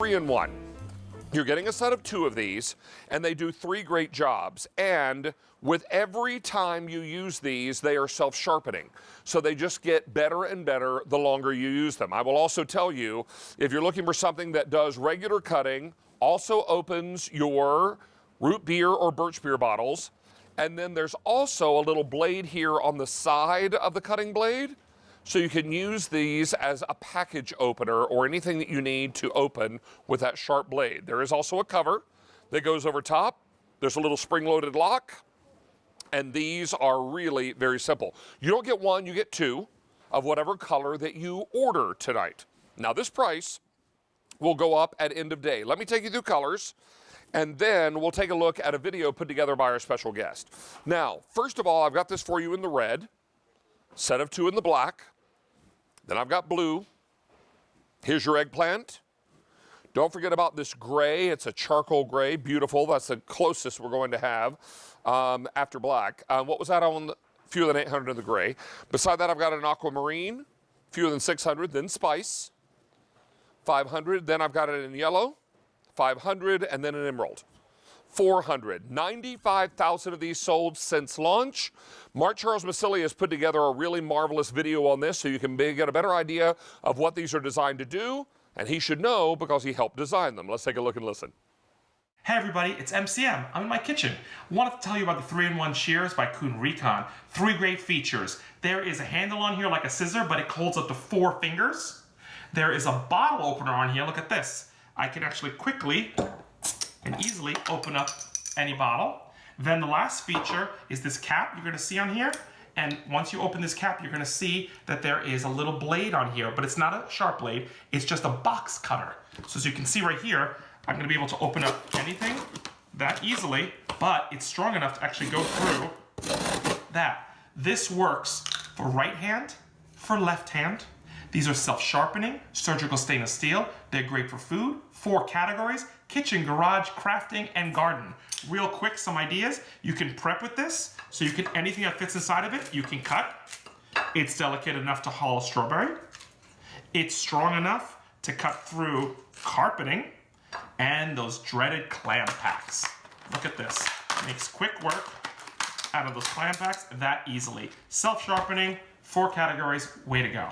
3-in-1. You're getting a set of 2 of these, and they do 3 great jobs. And with every time you use these, they are self-sharpening. So they just get better and better the longer you use them. I will also tell you, if you're looking for something that does regular cutting, also opens your root beer or birch beer bottles, and then there's also a little blade here on the side of the cutting blade. So you can use these as a package opener or anything that you need to open with that sharp blade. There is also a cover that goes over top. There's a little spring-loaded lock, and these are really very simple. You don't get 1, you get 2 of whatever color that you order tonight. Now this price will go up at end of day. Let me take you through colors, and then we'll take a look at a video put together by our special guest. Now, first of all, I've got this for you in the red, set of 2 in the black. Then I've got blue. Here's your eggplant. Don't forget about this gray. It's a charcoal gray, beautiful. That's the closest we're going to have after black. What was that on fewer than 800 in the gray? Beside that, I've got an aquamarine, fewer than 600, then spice, 500. Then I've got it in yellow, 500, and then an emerald. 400. 95,000 of these sold since launch. Mark Charles Massili has put together a really marvelous video on this so you can get a better idea of what these are designed to do, and he should know because he helped design them. Let's take a look and listen. Hey everybody, it's MCM. I'm in my kitchen. I wanted to tell you about the 3-in-1 Shears by Kuhn Rikon. 3 great features. There is a handle on here like a scissor, but it holds up to 4 fingers. There is a bottle opener on here. Look at this. I can actually quickly and easily open up any bottle. Then the last feature is this cap you're gonna see on here. And once you open this cap, you're gonna see that there is a little blade on here, but it's not a sharp blade, it's just a box cutter. So as you can see right here, I'm gonna be able to open up anything that easily, but it's strong enough to actually go through that. This works for right hand, for left hand. These are self-sharpening, surgical stainless steel. They're great for food. 4 categories: kitchen, garage, crafting, and garden. Real quick, some ideas. You can prep with this, so you can, anything that fits inside of it, you can cut. It's delicate enough to hull a strawberry. It's strong enough to cut through carpeting and those dreaded clam packs. Look at this. Makes quick work out of those clam packs that easily. Self-sharpening, 4 categories, way to go.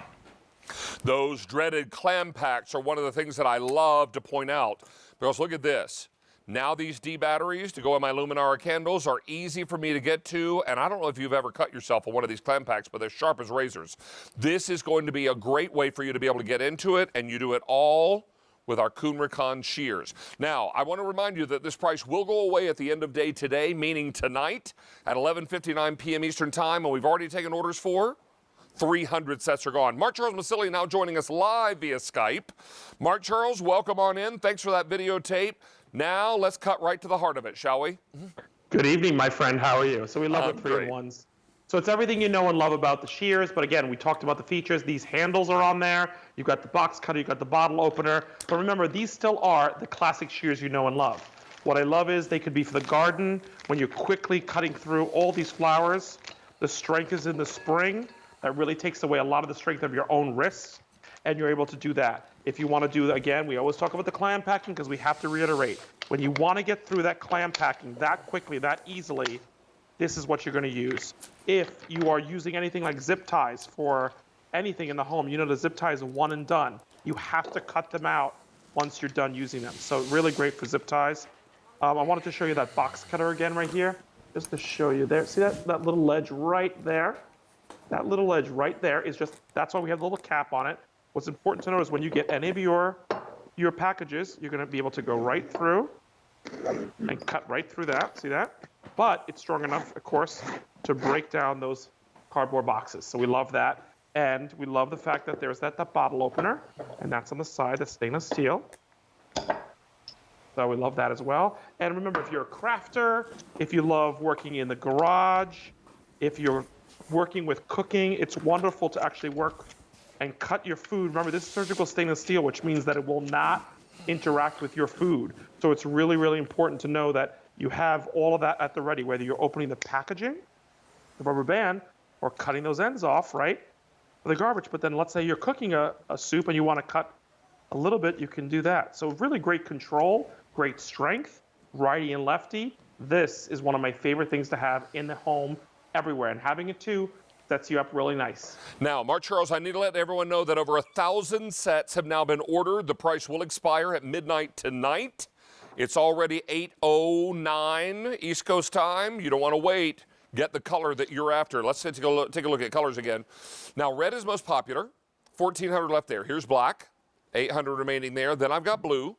Those dreaded clam packs are one of the things that I love to point out, because look at this. Now these D batteries to go in my Luminara candles are easy for me to get to, and I don't know if you've ever cut yourself on one of these clam packs, but they're sharp as razors. This is going to be a great way for you to be able to get into it, and you do it all with our Kuhn Rikon shears. Now, I want to remind you that this price will go away at the end of day today, meaning tonight at 11:59 p.m. Eastern Time, and we've already taken orders for 300 sets are gone. Mark Charles Massili now joining us live via Skype. Mark Charles, welcome on in. Thanks for that videotape. Now let's cut right to the heart of it, shall we? Good evening, my friend. How are you? So we love the 3-in-1s. So it's everything you know and love about the shears, but again, we talked about the features. These handles are on there. You've got the box cutter, you've got the bottle opener. But remember, these still are the classic shears you know and love. What I love is they could be for the garden, when you're quickly cutting through all these flowers. The strength is in the spring. That really takes away a lot of the strength of your own wrists, and you're able to do that. If you want to do, again, we always talk about the clam packing because we have to reiterate. When you want to get through that clam packing that quickly, that easily, this is what you're going to use. If you are using anything like zip ties for anything in the home, you know the zip tie is one and done. You have to cut them out once you're done using them. So really great for zip ties. I wanted to show you that box cutter again right here, just to show you there. See that little ledge right there? That little ledge right there is just, that's why we have the little cap on it. What's important to know is when you get any of your packages, you're going to be able to go right through and cut right through that. See that? But it's strong enough, of course, to break down those cardboard boxes. So we love that. And we love the fact that there's that bottle opener, and that's on the side, that's stainless steel. So we love that as well. And remember, if you're a crafter, if you love working in the garage, if you're working with cooking, it's wonderful to actually work and cut your food. Remember, this is surgical stainless steel, which means that it will not interact with your food. So it's really, really important to know that you have all of that at the ready, whether you're opening the packaging, the rubber band, or cutting those ends off, right, for the garbage. But then let's say you're cooking a soup and you want to cut a little bit, you can do that. So really great control, great strength, righty and lefty. This is one of my favorite things to have in the home everywhere. And having it too sets you up really nice. Now, Mark Charles, I need to let everyone know that over 1,000 sets have now been ordered. The price will expire at midnight tonight. It's already 8:09 East Coast time. You don't want to wait. Get the color that you're after. Let's take a look at colors again. Now, red is most popular. 1,400 left there. Here's black. 800 remaining there. Then I've got blue.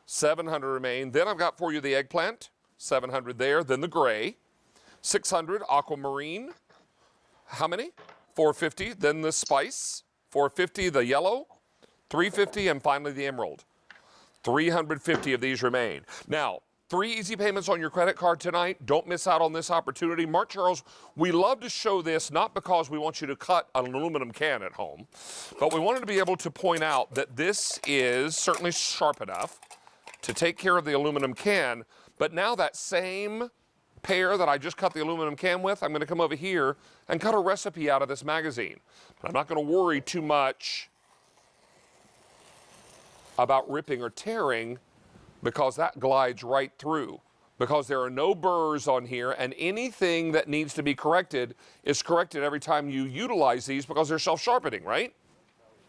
700 remain. Then I've got for you the eggplant. 700 there. Then the gray. 600 aquamarine. How many? 450. Then the spice. 450 the yellow. 350 and finally the emerald. 350 of these remain. Now, 3 easy payments on your credit card tonight. Don't miss out on this opportunity. Mark Charles, we love to show this not because we want you to cut an aluminum can at home, but we wanted to be able to point out that this is certainly sharp enough to take care of the aluminum can, but now that same pair that I just cut the aluminum can with, I'm going to come over here and cut a recipe out of this magazine. But I'm not going to worry too much about ripping or tearing, because that glides right through, because there are no burrs on here, and anything that needs to be corrected is corrected every time you utilize these because they're self-sharpening, right?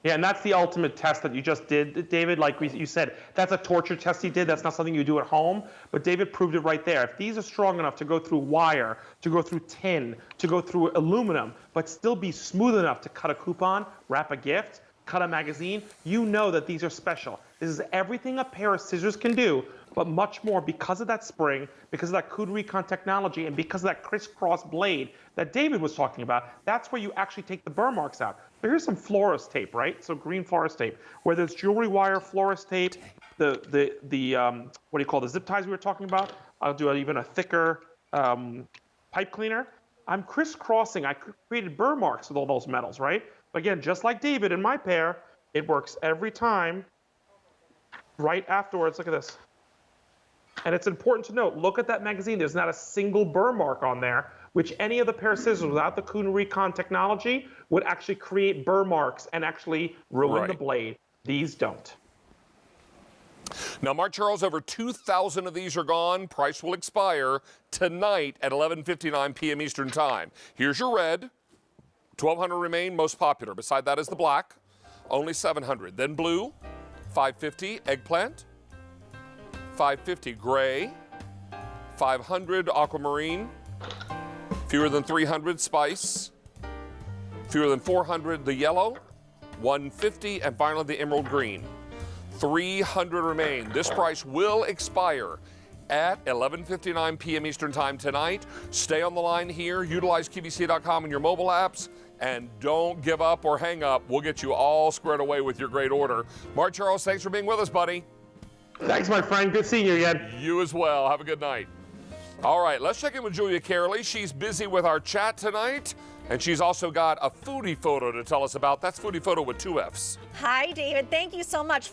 Yeah, and that's the ultimate test that you just did, David. Like you said, that's a torture test he did. That's not something you do at home, but David proved it right there. If these are strong enough to go through wire, to go through tin, to go through aluminum, but still be smooth enough to cut a coupon, wrap a gift, cut a magazine, you know that these are special. This is everything a pair of scissors can do, but much more because of that spring, because of that Kuhn Rikon technology, and because of that crisscross blade that David was talking about. That's where you actually take the burr marks out. So here's some florist tape, right? So green florist tape. Whether it's jewelry wire, florist tape, what do you call the zip ties we were talking about? I'll do even a thicker pipe cleaner. I'm crisscrossing. I created burr marks with all those metals, right? Again, just like David in my pair, it works every time. Right afterwards, look at this. And it's important to note, look at that magazine. There's not a single burr mark on there, which any of the pair of scissors without the Kuhn Rikon technology would actually create burr marks and actually ruin the blade. These don't. Now, Mark Charles, over 2,000 of these are gone. Price will expire tonight at 11:59 p.m. Eastern Time. Here's your red. 1,200 remain, most popular. Beside that is the black, only 700. Then blue, 550. Eggplant, 550. Gray, 500. Aquamarine, fewer than 300. Spice, fewer than 400. The yellow, 150. And finally the emerald green. 300 remain. This price will expire at 11:59 p.m. Eastern Time tonight. Stay on the line here. Utilize QVC.com in your mobile apps. And don't give up or hang up. We'll get you all squared away with your great order. Mark Charles, thanks for being with us, buddy. Thanks, my friend. Good seeing you again. You as well. Have a good night. All right, let's check in with Julia Carey. She's busy with our chat tonight, and she's also got a foodie photo to tell us about. That's foodie photo with 2 Fs. Hi, David. Thank you so much.